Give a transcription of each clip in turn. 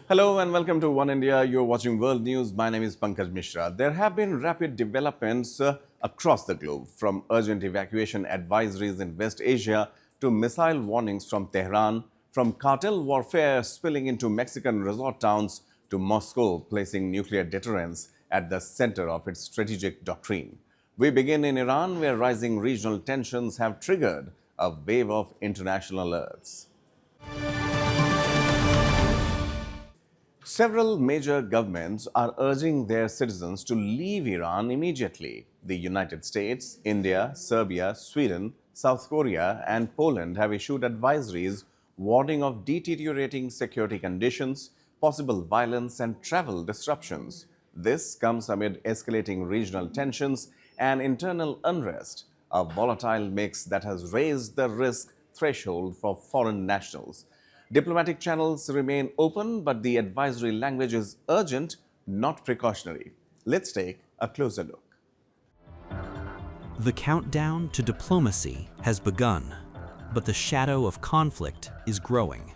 Hello and welcome to One India. You're watching World News. My name is Pankaj Mishra. There have been rapid developments across the globe, from urgent evacuation advisories in West Asia to missile warnings from Tehran, from cartel warfare spilling into Mexican resort towns to Moscow placing nuclear deterrence at the center of its strategic doctrine. We begin in Iran, where rising regional tensions have triggered a wave of international alerts. Several major governments are urging their citizens to leave Iran immediately. The United States, India, Serbia, Sweden, South Korea, and Poland have issued advisories warning of deteriorating security conditions, possible violence, and travel disruptions. This comes amid escalating regional tensions and internal unrest, a volatile mix that has raised the risk threshold for foreign nationals. Diplomatic channels remain open, but the advisory language is urgent, not precautionary. Let's take a closer look. The countdown to diplomacy has begun, but the shadow of conflict is growing.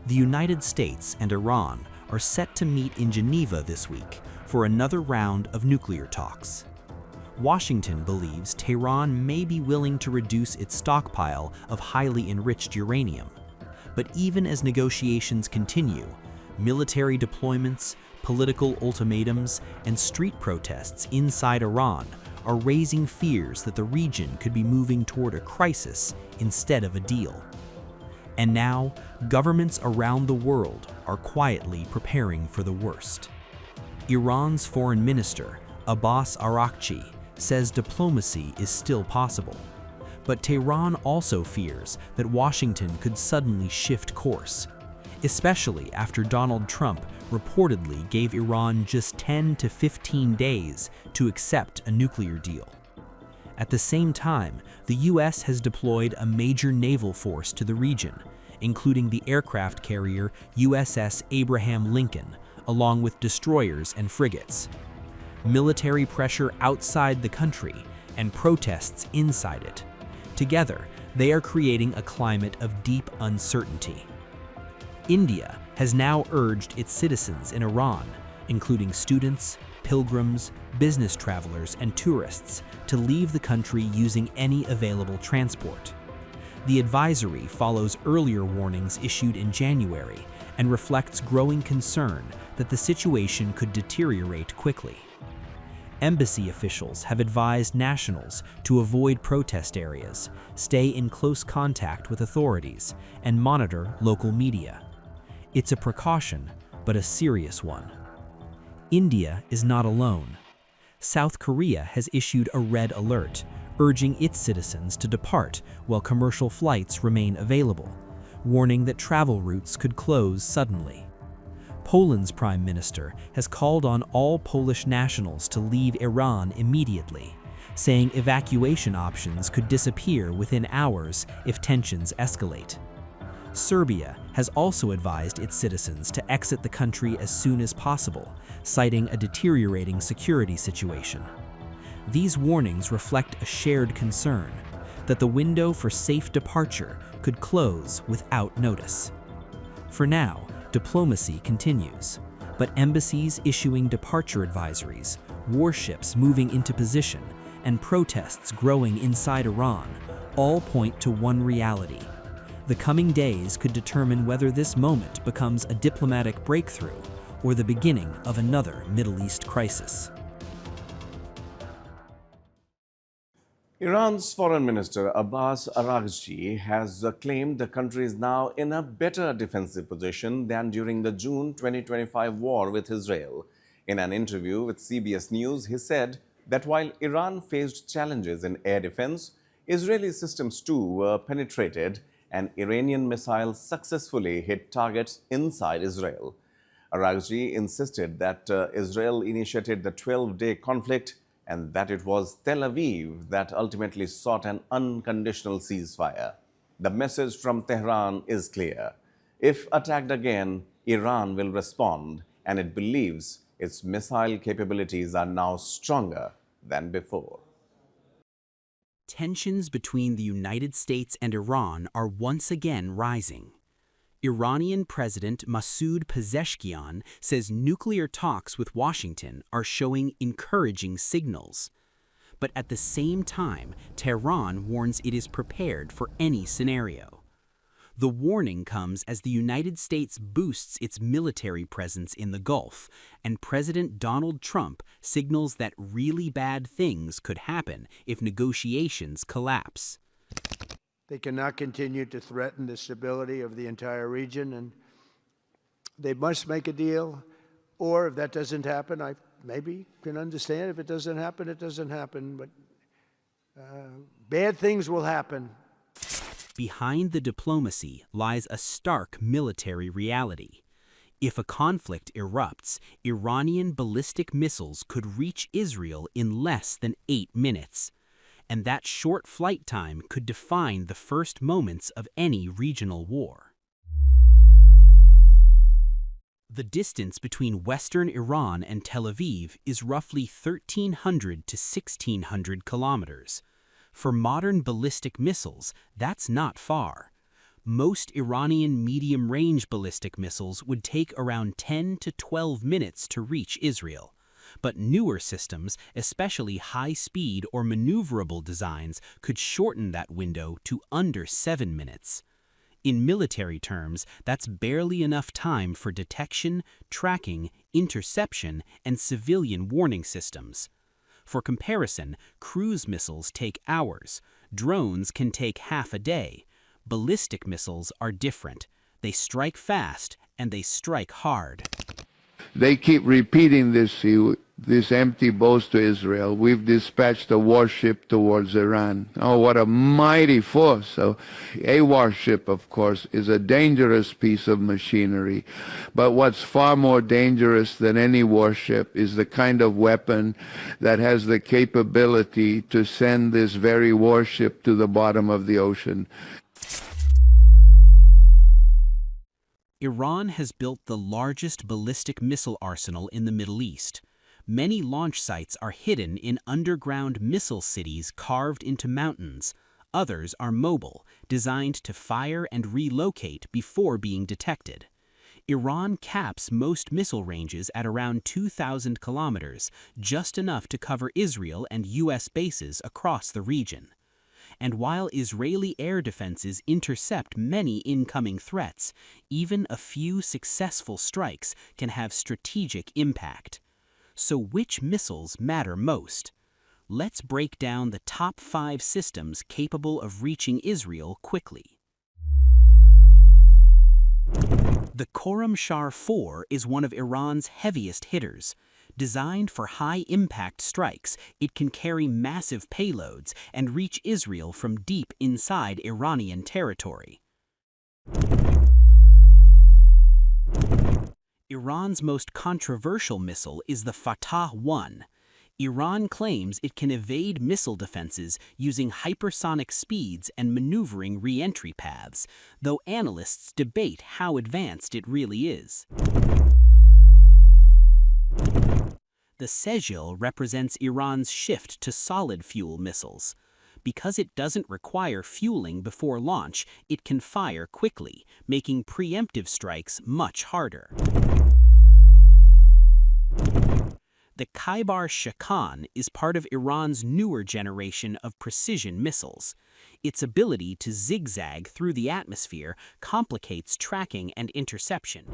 The United States and Iran are set to meet in Geneva this week for another round of nuclear talks. Washington believes Tehran may be willing to reduce its stockpile of highly enriched uranium. But even as negotiations continue, military deployments, political ultimatums, and street protests inside Iran are raising fears that the region could be moving toward a crisis instead of a deal. And now, governments around the world are quietly preparing for the worst. Iran's foreign minister, Abbas Araghchi, says diplomacy is still possible. But Tehran also fears that Washington could suddenly shift course, especially after Donald Trump reportedly gave Iran just 10 to 15 days to accept a nuclear deal. At the same time, the US has deployed a major naval force to the region, including the aircraft carrier USS Abraham Lincoln, along with destroyers and frigates. Military pressure outside the country and protests inside it. Together, they are creating a climate of deep uncertainty. India has now urged its citizens in Iran, including students, pilgrims, business travelers, and tourists, to leave the country using any available transport. The advisory follows earlier warnings issued in January and reflects growing concern that the situation could deteriorate quickly. Embassy officials have advised nationals to avoid protest areas, stay in close contact with authorities, and monitor local media. It's a precaution, but a serious one. India is not alone. South Korea has issued a red alert, urging its citizens to depart while commercial flights remain available, warning that travel routes could close suddenly. Poland's prime minister has called on all Polish nationals to leave Iran immediately, saying evacuation options could disappear within hours if tensions escalate. Serbia has also advised its citizens to exit the country as soon as possible, citing a deteriorating security situation. These warnings reflect a shared concern that the window for safe departure could close without notice. For now, diplomacy continues, but embassies issuing departure advisories, warships moving into position, and protests growing inside Iran all point to one reality. The coming days could determine whether this moment becomes a diplomatic breakthrough or the beginning of another Middle East crisis. Iran's Foreign Minister Abbas Araghchi has claimed the country is now in a better defensive position than during the June 2025 war with Israel. In an interview with CBS News, he said that while Iran faced challenges in air defense, Israeli systems too were penetrated and Iranian missiles successfully hit targets inside Israel. Araghchi insisted that Israel initiated the 12-day conflict and that it was Tel Aviv that ultimately sought an unconditional ceasefire. The message from Tehran is clear. If attacked again, Iran will respond, and it believes its missile capabilities are now stronger than before. Tensions between the United States and Iran are once again rising. Iranian President Masoud Pezeshkian says nuclear talks with Washington are showing encouraging signals. But at the same time, Tehran warns it is prepared for any scenario. The warning comes as the United States boosts its military presence in the Gulf, and President Donald Trump signals that really bad things could happen if negotiations collapse. They cannot continue to threaten the stability of the entire region, and they must make a deal. Or if that doesn't happen, I maybe can understand. If it doesn't happen, it doesn't happen. But bad things will happen. Behind the diplomacy lies a stark military reality. If a conflict erupts, Iranian ballistic missiles could reach Israel in less than 8 minutes. And that short flight time could define the first moments of any regional war. The distance between western Iran and Tel Aviv is roughly 1,300 to 1,600 kilometers. For modern ballistic missiles, that's not far. Most Iranian medium-range ballistic missiles would take around 10 to 12 minutes to reach Israel. But newer systems, especially high-speed or maneuverable designs, could shorten that window to under 7 minutes. In military terms, that's barely enough time for detection, tracking, interception, and civilian warning systems. For comparison, cruise missiles take hours. Drones can take half a day. Ballistic missiles are different. They strike fast, and they strike hard. They keep repeating this empty boast to Israel. We've dispatched a warship towards Iran. Oh, what a mighty force. So a warship, of course, is a dangerous piece of machinery. But what's far more dangerous than any warship is the kind of weapon that has the capability to send this very warship to the bottom of the ocean. Iran has built the largest ballistic missile arsenal in the Middle East. Many launch sites are hidden in underground missile cities carved into mountains. Others are mobile, designed to fire and relocate before being detected. Iran caps most missile ranges at around 2,000 kilometers, just enough to cover Israel and U.S. bases across the region. And while Israeli air defenses intercept many incoming threats, even a few successful strikes can have strategic impact. So which missiles matter most? Let's break down the top 5 systems capable of reaching Israel quickly. The Khorramshahr 4 is one of Iran's heaviest hitters. Designed for high-impact strikes, it can carry massive payloads and reach Israel from deep inside Iranian territory. Iran's most controversial missile is the Fatah-1. Iran claims it can evade missile defenses using hypersonic speeds and maneuvering re-entry paths, though analysts debate how advanced it really is. The Sejil represents Iran's shift to solid-fuel missiles. Because it doesn't require fueling before launch, it can fire quickly, making preemptive strikes much harder. The Khaibar Shakan is part of Iran's newer generation of precision missiles. Its ability to zigzag through the atmosphere complicates tracking and interception.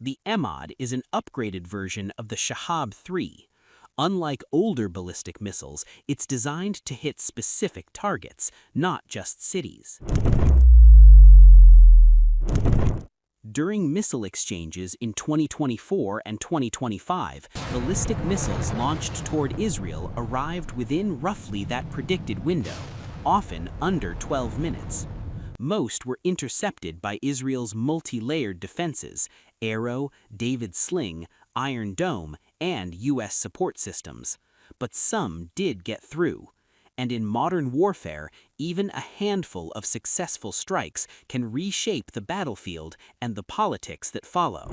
The Emad is an upgraded version of the Shahab 3. Unlike older ballistic missiles, it's designed to hit specific targets, not just cities. During missile exchanges in 2024 and 2025, ballistic missiles launched toward Israel arrived within roughly that predicted window, often under 12 minutes. Most were intercepted by Israel's multi-layered defenses, Arrow, David Sling, Iron Dome, and U.S. support systems. But some did get through. And in modern warfare, even a handful of successful strikes can reshape the battlefield and the politics that follow.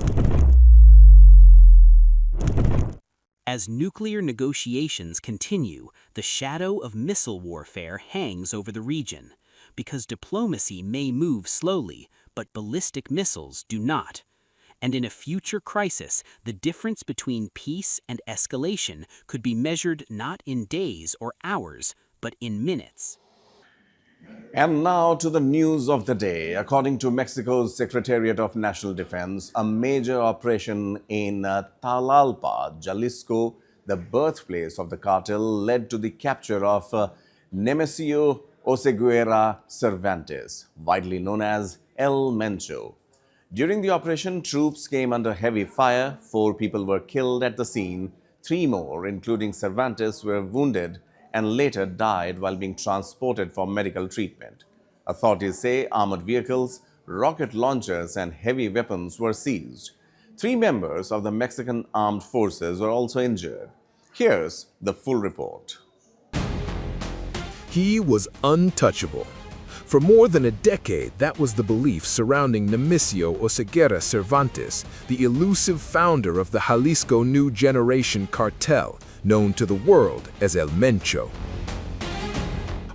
As nuclear negotiations continue, the shadow of missile warfare hangs over the region. because diplomacy may move slowly, but ballistic missiles do not. And in a future crisis, the difference between peace and escalation could be measured not in days or hours, but in minutes. And now to the news of the day. According to Mexico's Secretariat of National Defense, a major operation in Talalpa, Jalisco, the birthplace of the cartel, led to the capture of Nemesio Oseguera Cervantes, widely known as El Mencho. During the operation, troops came under heavy fire. 4 people were killed at the scene. 3 more, including Cervantes, were wounded and later died while being transported for medical treatment. Authorities say armored vehicles, rocket launchers, and heavy weapons were seized. 3 members of the Mexican armed forces were also injured. Here's the full report. He was untouchable. For more than a decade, that was the belief surrounding Nemesio Oseguera Cervantes, the elusive founder of the Jalisco New Generation Cartel, known to the world as El Mencho.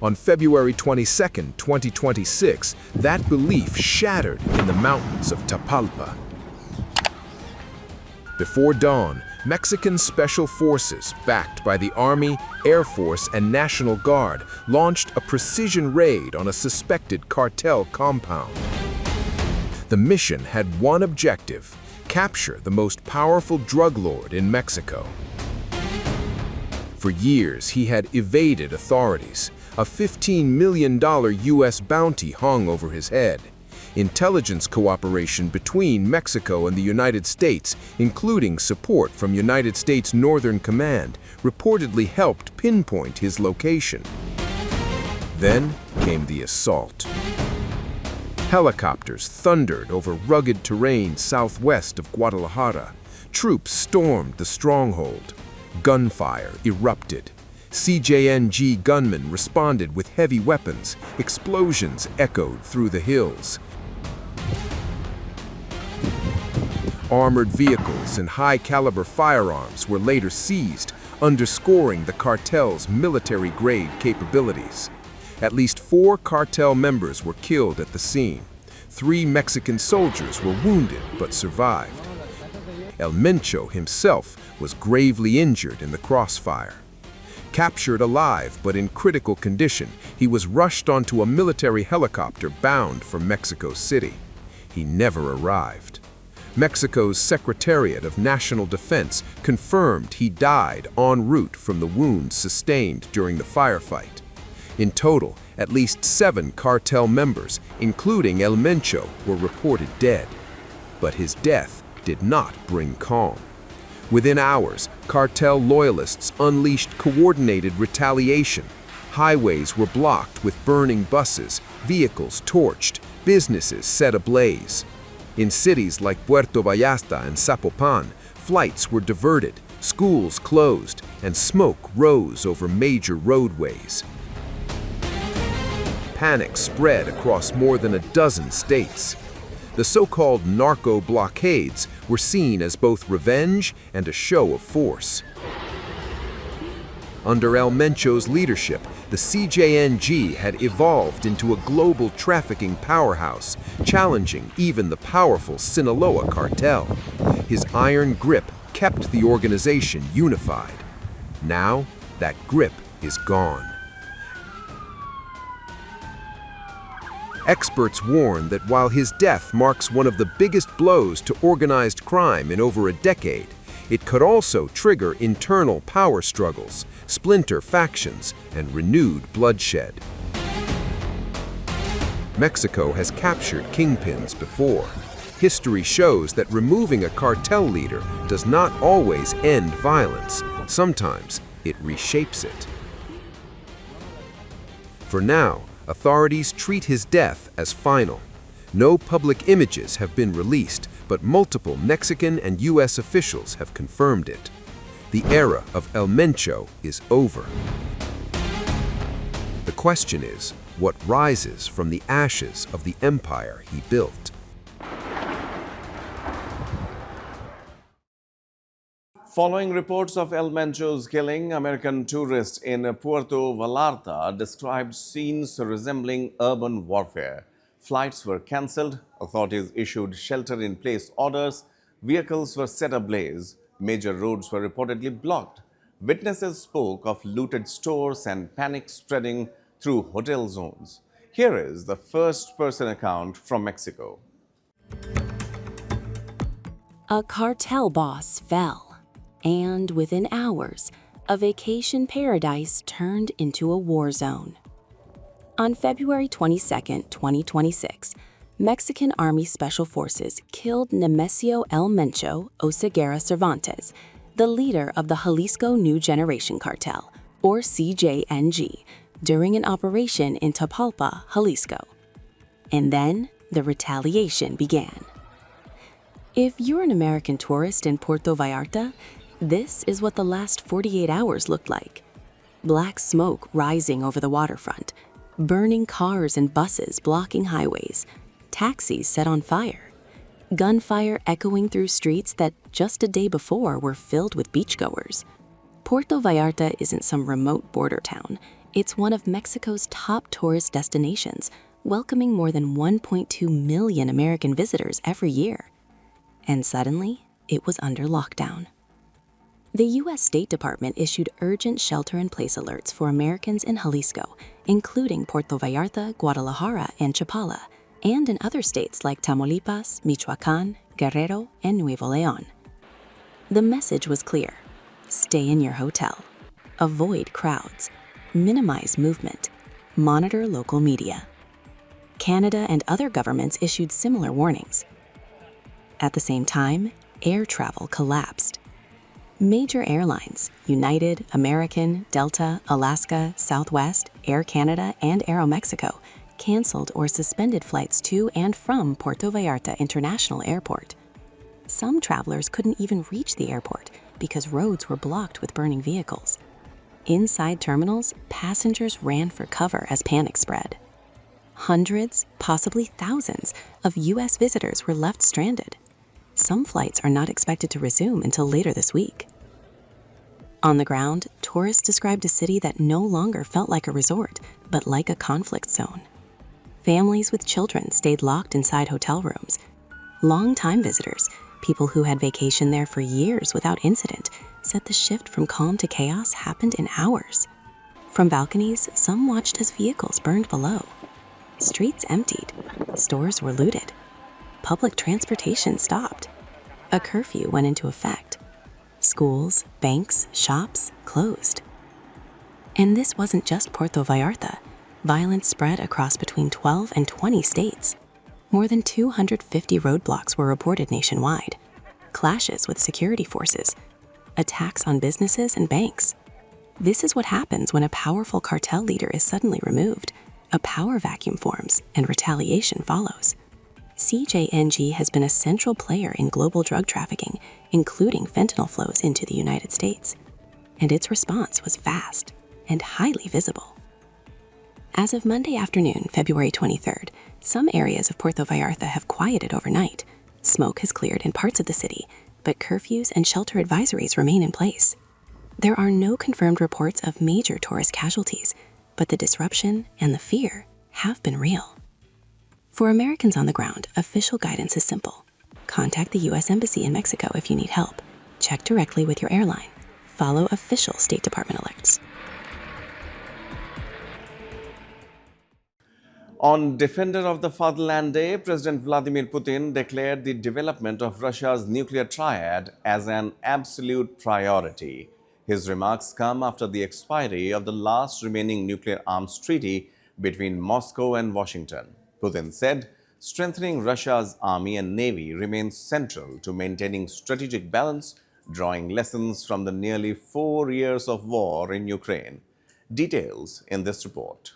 On February 22, 2026, that belief shattered in the mountains of Tapalpa. Before dawn, Mexican special forces, backed by the Army, Air Force, and National Guard, launched a precision raid on a suspected cartel compound. The mission had one objective: capture the most powerful drug lord in Mexico. For years, he had evaded authorities. A $15 million U.S. bounty hung over his head. Intelligence cooperation between Mexico and the United States, including support from United States Northern Command, reportedly helped pinpoint his location. Then came the assault. Helicopters thundered over rugged terrain southwest of Guadalajara. Troops stormed the stronghold. Gunfire erupted. CJNG gunmen responded with heavy weapons. Explosions echoed through the hills. Armored vehicles and high-caliber firearms were later seized, underscoring the cartel's military-grade capabilities. At least 4 cartel members were killed at the scene. 3 Mexican soldiers were wounded but survived. El Mencho himself was gravely injured in the crossfire. Captured alive but in critical condition, he was rushed onto a military helicopter bound for Mexico City. He never arrived. Mexico's Secretariat of National Defense confirmed he died en route from the wounds sustained during the firefight. In total, at least 7 cartel members, including El Mencho, were reported dead. But his death did not bring calm. Within hours, cartel loyalists unleashed coordinated retaliation. Highways were blocked with burning buses, vehicles torched, businesses set ablaze. In cities like Puerto Vallarta and Zapopan, flights were diverted, schools closed, and smoke rose over major roadways. Panic spread across more than a dozen states. The so-called narco blockades were seen as both revenge and a show of force. Under El Mencho's leadership, the CJNG had evolved into a global trafficking powerhouse, challenging even the powerful Sinaloa cartel. His iron grip kept the organization unified. Now, that grip is gone. Experts warn that while his death marks one of the biggest blows to organized crime in over a decade, it could also trigger internal power struggles, splinter factions, and renewed bloodshed. Mexico has captured kingpins before. History shows that removing a cartel leader does not always end violence. Sometimes it reshapes it. For now, authorities treat his death as final. No public images have been released, but multiple Mexican and U.S. officials have confirmed it. The era of El Mencho is over. The question is, what rises from the ashes of the empire he built? Following reports of El Mencho's killing, American tourists in Puerto Vallarta described scenes resembling urban warfare. Flights were cancelled, authorities issued shelter-in-place orders, vehicles were set ablaze, major roads were reportedly blocked. Witnesses spoke of looted stores and panic spreading through hotel zones. Here is the first-person account from Mexico. A cartel boss fell, and within hours, a vacation paradise turned into a war zone. On February 22, 2026, Mexican Army Special Forces killed Nemesio El Mencho Oseguera Cervantes, the leader of the Jalisco New Generation Cartel, or CJNG, during an operation in Tapalpa, Jalisco. And then the retaliation began. If you're an American tourist in Puerto Vallarta, this is what the last 48 hours looked like. Black smoke rising over the waterfront, burning cars and buses blocking highways, taxis set on fire, gunfire echoing through streets that just a day before were filled with beachgoers. Puerto Vallarta isn't some remote border town. It's one of Mexico's top tourist destinations, welcoming more than 1.2 million American visitors every year. And suddenly, it was under lockdown. The U.S. State Department issued urgent shelter-in-place alerts for Americans in Jalisco, including Puerto Vallarta, Guadalajara, and Chapala, and in other states like Tamaulipas, Michoacán, Guerrero, and Nuevo León. The message was clear: stay in your hotel, avoid crowds, minimize movement, monitor local media. Canada and other governments issued similar warnings. At the same time, air travel collapsed. Major airlines, United, American, Delta, Alaska, Southwest, Air Canada, and Aeromexico, canceled or suspended flights to and from Puerto Vallarta International Airport. Some travelers couldn't even reach the airport because roads were blocked with burning vehicles. Inside terminals, passengers ran for cover as panic spread. Hundreds, possibly thousands, of U.S. visitors were left stranded. Some flights are not expected to resume until later this week. On the ground, tourists described a city that no longer felt like a resort, but like a conflict zone. Families with children stayed locked inside hotel rooms. Long-time visitors, people who had vacationed there for years without incident, said the shift from calm to chaos happened in hours. From balconies, some watched as vehicles burned below. Streets emptied. Stores were looted. Public transportation stopped. A curfew went into effect. Schools, banks, shops closed. And this wasn't just Puerto Vallarta. Violence spread across between 12 and 20 states. More than 250 roadblocks were reported nationwide. Clashes with security forces. Attacks on businesses and banks. This is what happens when a powerful cartel leader is suddenly removed. A power vacuum forms and retaliation follows. CJNG has been a central player in global drug trafficking, including fentanyl flows into the United States. And its response was fast and highly visible. As of Monday afternoon, February 23rd, some areas of Puerto Vallarta have quieted overnight. Smoke has cleared in parts of the city, but curfews and shelter advisories remain in place. There are no confirmed reports of major tourist casualties, but the disruption and the fear have been real. For Americans on the ground, official guidance is simple. Contact the U.S. Embassy in Mexico if you need help. Check directly with your airline. Follow official State Department alerts. On Defender of the Fatherland Day, President Vladimir Putin declared the development of Russia's nuclear triad as an absolute priority. His remarks come after the expiry of the last remaining nuclear arms treaty between Moscow and Washington. Putin said, strengthening Russia's army and navy remains central to maintaining strategic balance, drawing lessons from the nearly 4 years of war in Ukraine. Details in this report.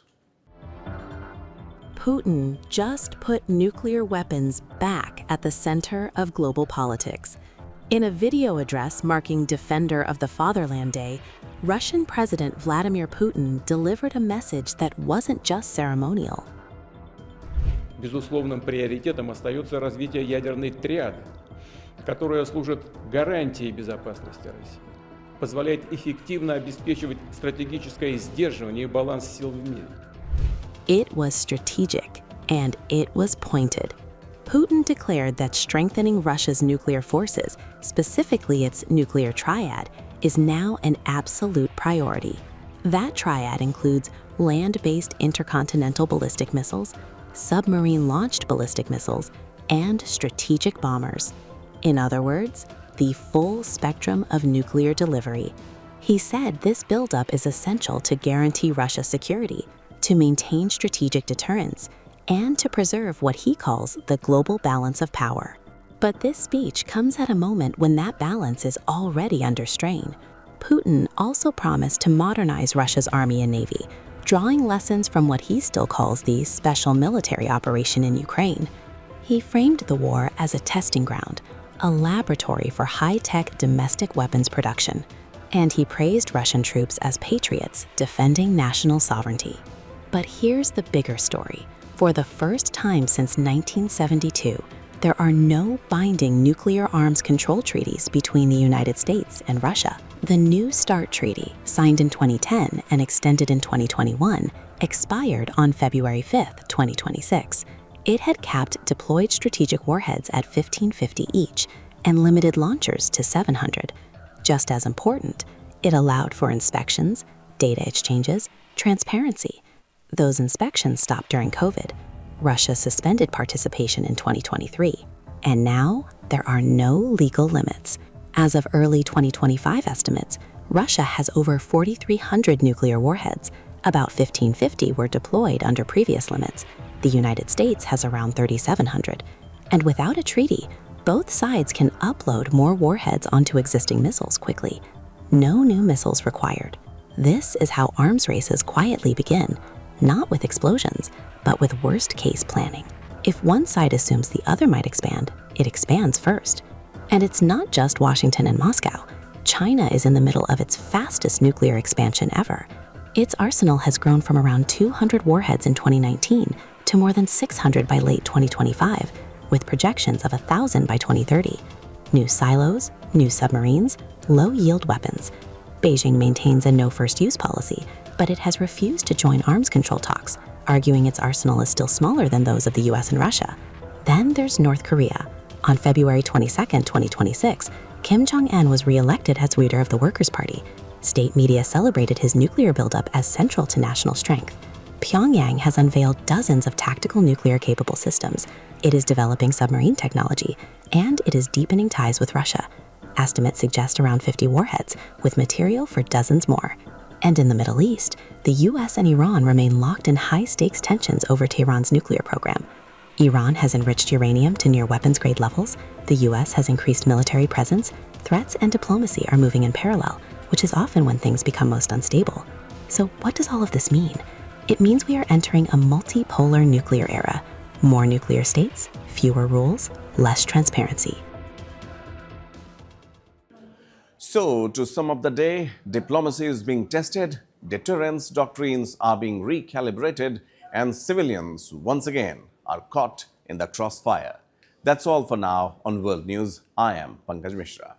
Putin just put nuclear weapons back at the center of global politics. In a video address marking Defender of the Fatherland Day, Russian President Vladimir Putin delivered a message that wasn't just ceremonial. Безусловным приоритетом остается развитие ядерной триады. которая служит гарантией безопасности России, позволяет эффективно обеспечивать стратегическое сдерживание и баланс сил в мире. It was strategic, and it was pointed. Putin declared that strengthening Russia's nuclear forces, specifically its nuclear triad, is now an absolute priority. That triad includes land-based intercontinental ballistic missiles, submarine-launched ballistic missiles, and strategic bombers. In other words, the full spectrum of nuclear delivery. He said this buildup is essential to guarantee Russia's security, to maintain strategic deterrence, and to preserve what he calls the global balance of power. But this speech comes at a moment when that balance is already under strain. Putin also promised to modernize Russia's army and navy, drawing lessons from what he still calls the special military operation in Ukraine. He framed the war as a testing ground, a laboratory for high-tech domestic weapons production, and he praised Russian troops as patriots defending national sovereignty. But here's the bigger story. For the first time since 1972, there are no binding nuclear arms control treaties between the United States and Russia. The New START Treaty, signed in 2010 and extended in 2021, expired on February 5, 2026. It had capped deployed strategic warheads at 1,550 each and limited launchers to 700. Just as important, it allowed for inspections, data exchanges, transparency. Those inspections stopped during COVID. Russia suspended participation in 2023. And now, there are no legal limits. As of early 2025 estimates, Russia has over 4,300 nuclear warheads. About 1,550 were deployed under previous limits. The United States has around 3,700. And without a treaty, both sides can upload more warheads onto existing missiles quickly. No new missiles required. This is how arms races quietly begin, not with explosions, but with worst-case planning. If one side assumes the other might expand, it expands first. And it's not just Washington and Moscow. China is in the middle of its fastest nuclear expansion ever. Its arsenal has grown from around 200 warheads in 2019 to more than 600 by late 2025, with projections of 1,000 by 2030. New silos, new submarines, low-yield weapons. Beijing maintains a no-first-use policy, but it has refused to join arms control talks, arguing its arsenal is still smaller than those of the US and Russia. Then there's North Korea. On February 22, 2026, Kim Jong-un was re-elected as leader of the Workers' Party. State media celebrated his nuclear buildup as central to national strength. Pyongyang has unveiled dozens of tactical nuclear-capable systems. It is developing submarine technology, and it is deepening ties with Russia. Estimates suggest around 50 warheads, with material for dozens more. And in the Middle East, the US and Iran remain locked in high-stakes tensions over Tehran's nuclear program. Iran has enriched uranium to near weapons-grade levels, the US has increased military presence, threats and diplomacy are moving in parallel, which is often when things become most unstable. So what does all of this mean? It means we are entering a multipolar nuclear era. More nuclear states, fewer rules, less transparency. So, to sum up the day, diplomacy is being tested, deterrence doctrines are being recalibrated, and civilians once again are caught in the crossfire. That's all for now on World News. I am Pankaj Mishra.